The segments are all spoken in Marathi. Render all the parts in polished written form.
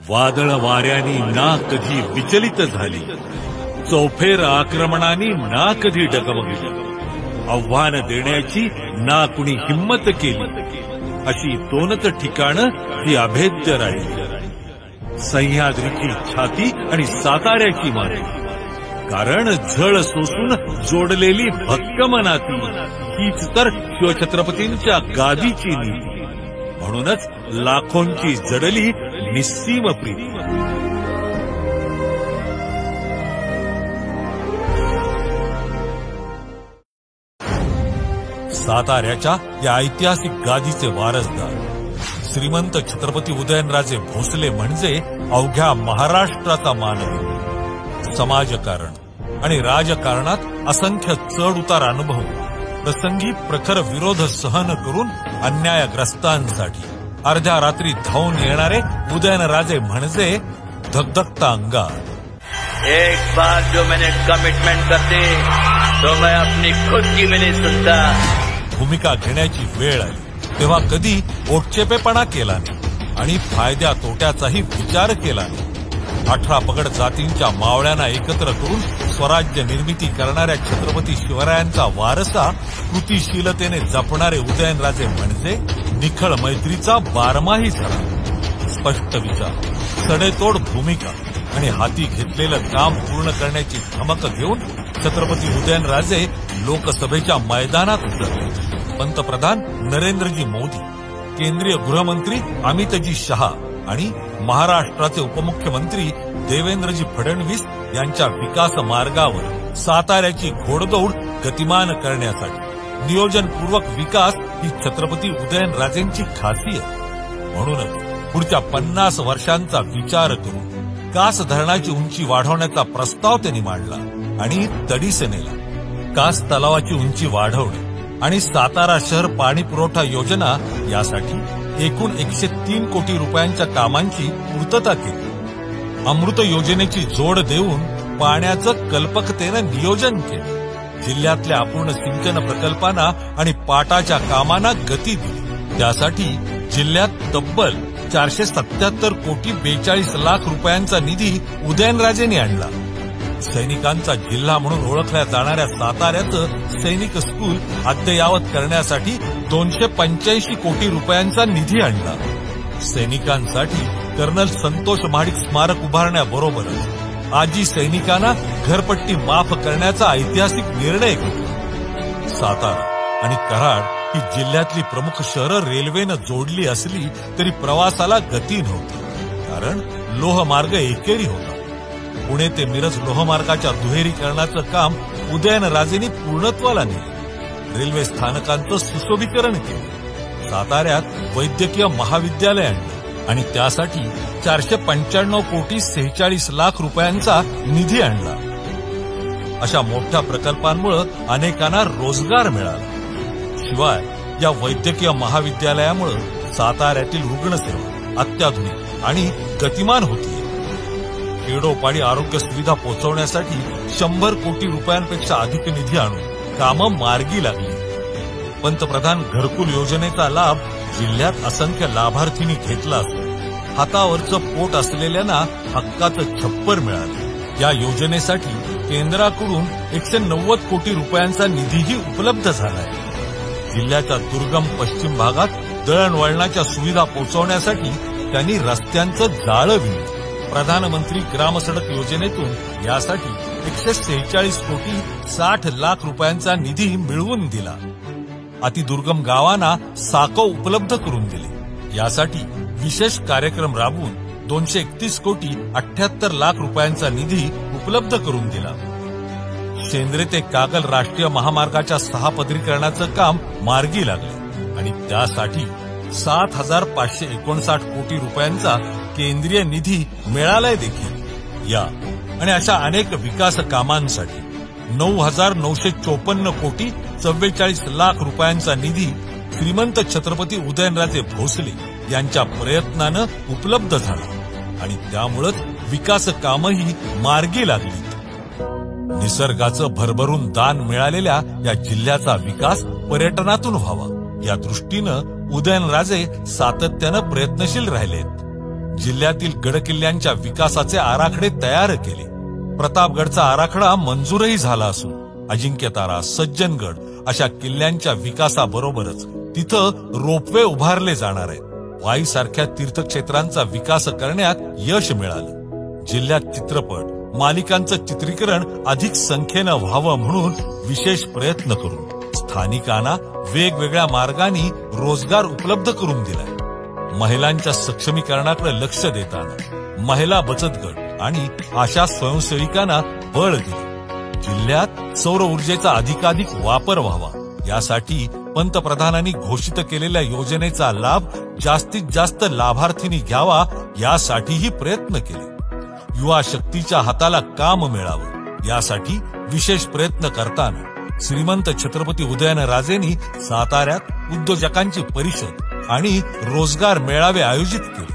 वादळ वाऱ्यांनी ना कधी विचलित झाली, चौफेर आक्रमणाने ना कधी डगमगली, आव्हान देण्याची ना कुणी हिम्मत केली, अशी दोनच ठिकाणं ही अभेद्य राहिली. सह्याद्रीची छाती आणि साताऱ्याची माती. कारण झळ सोसून जोडलेली भक्कम नाती हीच तर शिवछत्रपतींच्या गादीची नीती. म्हणूनच लाखोंची जडली निस्सीम प्रीती. साताऱ्याच्या या ऐतिहासिक गादीचे वारसदार श्रीमंत छत्रपती उदयनराजे भोसले म्हणजे अवघ्या महाराष्ट्राचा मानवी. समाजकारण आणि राजकारणात असंख्य चढ उतार अनुभव, प्रसंगी प्रखर विरोध सहन करून अन्यायग्रस्तांसाठी अर्ध्या रात्री धावून येणारे उदयनराजे म्हणजे धगधगता अंगार. एक बार जो मैंने कमिटमेंट करते तो मैं अपनी खुद की भी नहीं सुनता. भूमिका घेण्याची वेळ आली तेव्हा कधी ओटचेपेपणा केला नाही आणि फायद्या तोट्याचाही विचार केला नाही. 18 पगड जातींच्या मावळ्यांना एकत्र करून स्वराज्य निर्मिती करणाऱ्या छत्रपती शिवरायांचा वारसा कृतिशीलतेने जपणारे उदयनराजे म्हणजे निखळ मैत्रीचा बारमाही सरा. स्पष्ट विचार, सडेतोड भूमिका आणि हाती घेतलेलं काम पूर्ण करण्याची धमक घेऊन छत्रपती उदयनराजे लोकसभेच्या मैदानात उतरले. पंतप्रधान नरेंद्रजी मोदी, केंद्रीय गृहमंत्री अमितजी शहा आणि महाराष्ट्राचे उपमुख्यमंत्री देवेंद्रजी फडणवीस यांच्या विकास मार्गावर साताऱ्याची घोडदौड गतिमान करण्यासाठी नियोजनपूर्वक विकास ही छत्रपती उदयनराजेंची खासियत. म्हणूनच पुढच्या 50 वर्षांचा विचार करून कास धरणाची उंची वाढवण्याचा प्रस्ताव त्यांनी मांडला आणि तडीस नेला. कास तलावाची उंची वाढवणे आणि सातारा शहर पाणी पुरवठा योजना यासाठी एकूण 103 कोटी रुपयांच्या कामांची पूर्तता केली. अमृत योजनेची जोड देऊन पाण्याचं कल्पकतेनं नियोजन केलं. जिल्ह्यातल्या अपूर्ण सिंचन प्रकल्पांना आणि पाटाच्या कामांना गती दिली. त्यासाठी जिल्ह्यात तब्बल 477 कोटी 42 लाख रुपयांचा निधी उदयनराजेंनी आणला. सैनिकांचा जिल्हा म्हणून ओळखल्या जाणाऱ्या साताऱ्याचं सैनिक स्कूल अद्ययावत करण्यासाठी 285 कोटी रुपयांचा निधी आणला. सैनिकांसाठी कर्नल संतोष महाडिक स्मारक उभारण्याबरोबरच आजी सैनिकांना घरपट्टी माफ करण्याचा ऐतिहासिक निर्णय घेतला. सातारा आणि कराड ही जिल्ह्यातली प्रमुख शहरं रेल्वेनं जोडली असली तरी प्रवासाला गती नव्हती. कारण लोहमार्ग एकेरी होता. पुणे ते मिरज लोहमार्गाच्या दुहेरीकरणाचं काम उदयनराजेंनी पूर्णत्वाला नेले. रेल्वे स्थानकांचं सुशोभीकरण केलं. साताऱ्यात वैद्यकीय महाविद्यालय आणलं आणि त्यासाठी 495 कोटी 46 लाख रुपयांचा निधी आणला. अशा मोठ्या प्रकल्पांमुळे अनेकांना रोजगार मिळाला. शिवाय या वैद्यकीय महाविद्यालयामुळे साताऱ्यातील रुग्णसेवा अत्याधुनिक आणि गतिमान होती. खेडोपाडी आरोग्य सुविधा पोहोचवण्यासाठी 100 कोटी रुपयांपेक्षा अधिक निधी आणून कामं मार्गी लागली. पंतप्रधान घरकुल योजनेचा लाभ जिल्ह्यात असंख्य लाभार्थींनी घेतला असून हातावरचं पोट असलेल्यांना हक्काचं छप्पर मिळालं. या योजनेसाठी केंद्राकडून 190 कोटी रुपयांचा निधीही उपलब्ध झालाय. जिल्ह्याच्या दुर्गम पश्चिम भागात दळणवळणाच्या सुविधा पोहोचवण्यासाठी त्यांनी रस्त्यांचं जाळं विणलं. प्रधानमंत्री ग्रामसडक योजनेतून यासाठी 146 कोटी 60 लाख रुपयांचा निधी मिळवून दिला. अतिदुर्गम गावांना साको उपलब्ध करून दिले. यासाठी विशेष कार्यक्रम राबवून 231 कोटी 78 लाख रुपयांचा निधी उपलब्ध करून दिला. शेंद्रे ते कागल राष्ट्रीय महामार्गाच्या 6 पदरीकरणाचं काम मार्गी लागले आणि त्यासाठी 7,559 कोटी रुपयांचा केंद्रीय निधी मिळालाय देखील. या आणि अशा अनेक विकास कामांसाठी 9,954 कोटी 44 लाख रुपयांचा निधी श्रीमंत छत्रपती उदयनराजे भोसले यांच्या प्रयत्नानं उपलब्ध झाला आणि त्यामुळेच विकास कामही मार्गी लागली. निसर्गाचं भरभरून दान मिळालेल्या या जिल्ह्याचा विकास पर्यटनातून व्हावा या दृष्टीनं उदयनराजे सातत्यानं प्रयत्नशील राहिलेत. जिल्ह्यातील गडकिल्ल्यांच्या विकासाचे आराखडे तयार केले. प्रतापगडचा आराखडा मंजूरही झाला असून अजिंक्यतारा, सज्जनगड अशा किल्ल्यांच्या विकासाबरोबरच तिथं रोपवे उभारले जाणार आहेत. वाईसारख्या तीर्थक्षेत्रांचा विकास करण्यात यश मिळालं. जिल्ह्यात चित्रपट, मालिकांचं चित्रीकरण अधिक संख्येनं व्हावं म्हणून विशेष प्रयत्न करून स्थानिकांना वेगवेगळ्या मार्गांनी रोजगार उपलब्ध करून दिलाय. महिलांच्या सक्षमीकरणाकडे लक्ष देताना महिला बचत गट आणि आशा स्वयंसेविकांना बळ दिले. जिल्ह्यात सौर ऊर्जेचा अधिकाधिक वापर व्हावा यासाठी पंतप्रधानांनी घोषित केलेल्या योजनेचा लाभ जास्तीत जास्त लाभार्थींनी घ्यावा यासाठीही प्रयत्न केले. युवा शक्तीच्या हाताला काम मिळावं यासाठी विशेष प्रयत्न करताना श्रीमंत छत्रपती उदयनराजेंनी साताऱ्यात उद्योजकांची परिषद आणि रोजगार मेळावे आयोजित केले.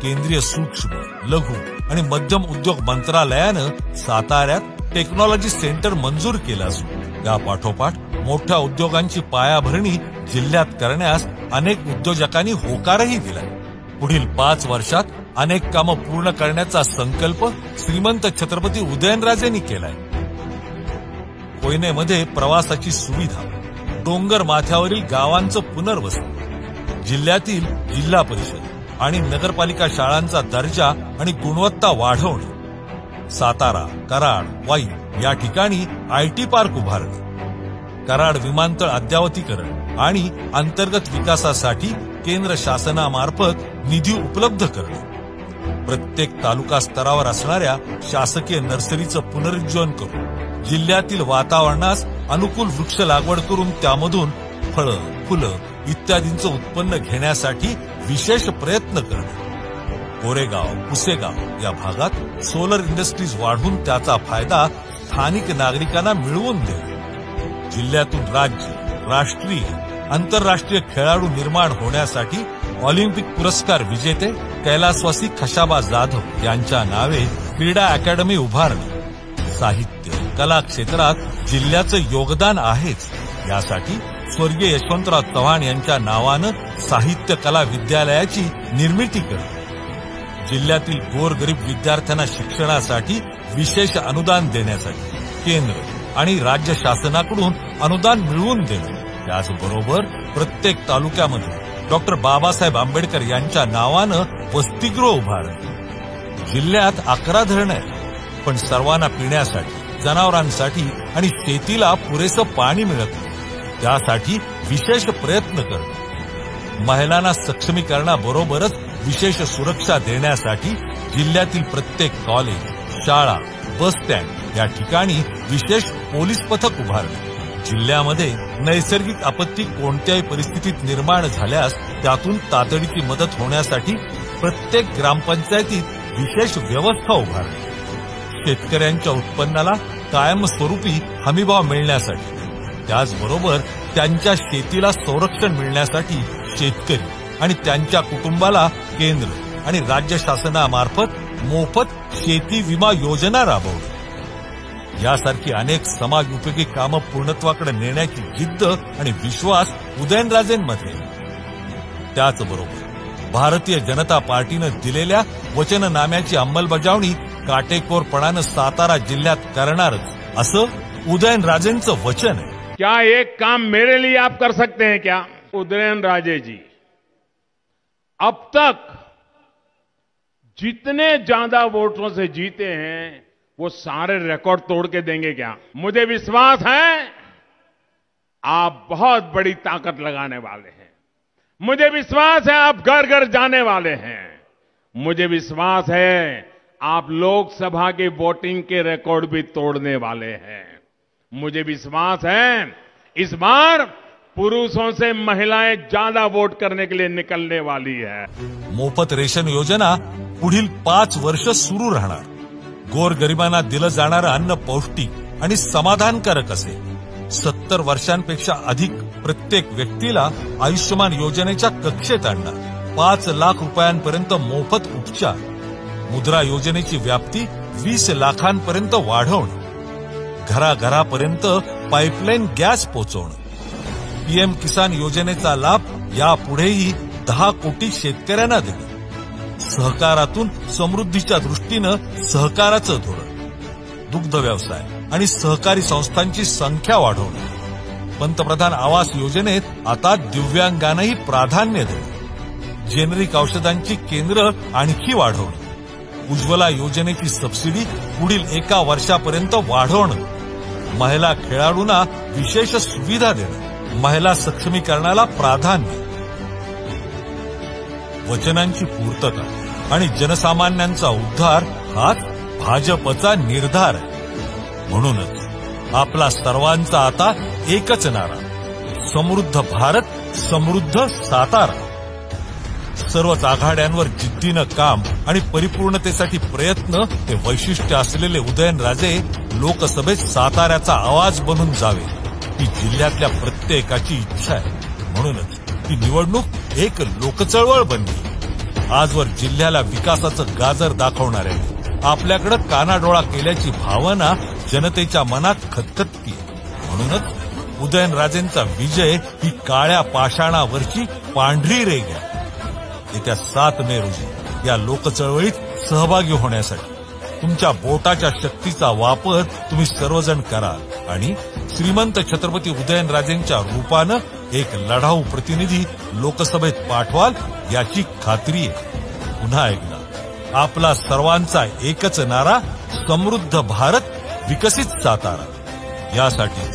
केंद्रीय सूक्ष्म, लघु आणि मध्यम उद्योग मंत्रालयानं साताऱ्यात टेक्नॉलॉजी सेंटर मंजूर केलं असून या पाठोपाठ मोठ्या उद्योगांची पायाभरणी जिल्ह्यात करण्यास अनेक उद्योजकांनी होकारही दिलाय. पुढील 5 वर्षात अनेक कामं पूर्ण करण्याचा संकल्प श्रीमंत छत्रपती उदयनराजेंनी केलाय. कोयनेमध्ये प्रवासाची सुविधा, डोंगर माथ्यावरील गावांचं पुनर्वसन, जिल्ह्यातील जिल्हा परिषद आणि नगरपालिका शाळांचा दर्जा आणि गुणवत्ता वाढवणे, सातारा, कराड, वाई या ठिकाणी आयटी पार्क उभारणे, कराड विमानतळ अद्यावतीकरण आणि अंतर्गत विकासासाठी केंद्र शासनामार्फत निधी उपलब्ध करणे, प्रत्येक तालुका स्तरावर असणाऱ्या शासकीय नर्सरीचं पुनरुज्जीवन करून जिल्ह्यातील वातावरणास अनुकूल वृक्ष लागवड करून त्यामधून फळं, फुलं इत्यादींचं उत्पन्न घेण्यासाठी विशेष प्रयत्न करणे, कोरेगाव, पुसेगाव या भागात सोलर इंडस्ट्रीज वाढवून त्याचा फायदा स्थानिक नागरिकांना मिळवून देणे, जिल्ह्यातून राज्य, राष्ट्रीय, आंतरराष्ट्रीय खेळाडू निर्माण होण्यासाठी ऑलिम्पिक पुरस्कार विजेते कैलासवासी खशाबा जाधव यांच्या नावे क्रीडा अकॅडमी उभारणे, साहित्य, कला क्षेत्रात जिल्ह्याचं योगदान आहेच यासाठी स्वर्गीय यशवंतराव चव्हाण यांच्या नावानं साहित्य कला विद्यालयाची निर्मिती करणे, जिल्ह्यातील गोरगरीब विद्यार्थ्यांना शिक्षणासाठी विशेष अनुदान देण्यासाठी केंद्र आणि राज्य शासनाकडून अनुदान मिळवून देणे, त्याचबरोबर प्रत्येक तालुक्यामध्ये डॉक्टर बाबासाहेब आंबेडकर यांच्या नावानं वसतिगृह उभारणे. जिल्ह्यात 11 धरणं आहेत, पण सर्वांना पिण्यासाठी, जनावरांसाठी आणि शेतीला पुरेसं पाणी मिळत नाही. त्यासाठी विशेष प्रयत्न करणे. महिलांना सक्षमीकरणाबरोबरच विशेष सुरक्षा देण्यासाठी जिल्ह्यातील प्रत्येक कॉलेज, शाळा, बस स्टँड या ठिकाणी विशेष पोलीस पथक उभारणे. जिल्ह्यामध्ये नैसर्गिक आपत्ती कोणत्याही परिस्थितीत निर्माण झाल्यास त्यातून तातडीची मदत होण्यासाठी प्रत्येक ग्रामपंचायतीत विशेष व्यवस्था उभारणे. शेतकऱ्यांच्या उत्पन्नाला कायमस्वरूपी हमीभाव मिळण्यासाठी, त्याचबरोबर त्यांच्या शेतीला संरक्षण मिळण्यासाठी शेतकरी आणि त्यांच्या कुटुंबाला केंद्र आणि राज्य शासनामार्फत मोफत शेती विमा योजना राबवणे यासारखी अनेक समाज उपयोगी कामं पूर्णत्वाकडे नेण्याची जिद्द आणि विश्वास उदयनराजेंमध्ये. त्याचबरोबर भारतीय जनता पार्टीनं दिलेल्या वचननाम्याची अंमलबजावणी काटेकोरपणानं सातारा जिल्ह्यात करणारच असं उदयनराजेंचं वचन आहे. क्या एक काम मेरे लिए आप कर सकते हैं क्या? उदयनराजे जी अब तक जितने ज्यादा वोटों से जीते हैं वो सारे रिकॉर्ड तोड़ के देंगे क्या? मुझे विश्वास है आप बहुत बड़ी ताकत लगाने वाले हैं. मुझे विश्वास है आप घर घर जाने वाले हैं. मुझे विश्वास है आप लोकसभा की वोटिंग के रिकॉर्ड भी तोड़ने वाले हैं. मुझे विश्वास है इस बार पुरुषों से महिलाएं ज्यादा वोट करने के लिए निकलने वाली है. मोफत रेशन योजना पुढील 5 वर्ष सुरू राहणार. गोरगरिबांना दिलं जाणारं अन्न पौष्टिक आणि समाधानकारक असेल. 70 वर्षांपेक्षा अधिक प्रत्येक व्यक्तीला आयुष्यमान योजनेच्या कक्षेत आणणार. 5 लाख रुपयांपर्यंत मोफत उपचार. मुद्रा योजनेची व्याप्ती 20 लाखांपर्यंत वाढवणं. घराघरापर्यंत पाईपलाईन गॅस पोहोचवणं. पीएम किसान योजनेचा लाभ यापुढेही 10 कोटी शेतकऱ्यांना देणं. सहकारातून समृद्धीच्या दृष्टीनं सहकाराचं धोरण, दुग्ध व्यवसाय आणि सहकारी संस्थांची संख्या वाढवणं, पंतप्रधान आवास योजनेत आता दिव्यांगांनाही प्राधान्य देणं, जेनेरिक औषधांची केंद्र आणखी वाढवणं, उज्ज्वला योजनेची सबसिडी पुढील 1 वर्षापर्यंत वाढवणं, महिला खेळाडूंना विशेष सुविधा देणं, महिला सक्षमीकरणाला प्राधान्य, वचनांची पूर्तता आणि जनसामान्यांचा उद्धार हाच भाजपचा निर्धार आहे. म्हणूनच आपला सर्वांचा आता एकच नारा, समृद्ध भारत, समृद्ध सातारा. सर्वच आघाड्यांवर जिद्दीनं काम आणि परिपूर्णतेसाठी प्रयत्न हे वैशिष्ट्य असलेले उदयनराजे लोकसभेत साताऱ्याचा आवाज बनून जावे ही जिल्ह्यातल्या प्रत्येकाची इच्छा आहे. म्हणूनच ही निवडणूक एक लोकचळवळ बनली. आजवर जिल्ह्याला विकासाचं गाजर दाखवणाऱ्या आपल्याकडे कानाडोळा केल्याची भावना जनतेच्या मनात खतखतती. म्हणूनच उदयनराजेंचा विजय ही काळ्या पाषाणावरची पांढरी रेघ आहे. येत्या 7 मे रोजी या लोकचळवळीत सहभागी होण्यासाठी तुमच्या बोटाच्या शक्तीचा वापर तुम्ही सर्वजण कराल आणि श्रीमंत छत्रपती उदयनराजेंच्या रूपानं एक लढाऊ प्रतिनिधी लोकसभेत पाठवाल याची खात्री आहे. पुन्हा एकदा आपला सर्वांचा एकच नारा, समृद्ध भारत, विकसित सातारा. यासाठी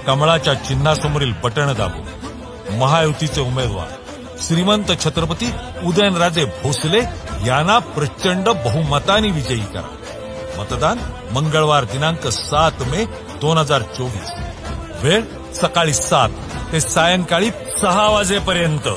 कमळाच्या चिन्हासमोरील बटण दाबून महायुतीचे उमेदवार श्रीमंत छत्रपती उदयनराजे भोसले यांना प्रचंड बहुमताने विजयी करा. मतदान मंगळवार दिनांक 7 मे 2024. वेळ सकाळी 7 ते सायंकाळी 6 वाजेपर्यंत.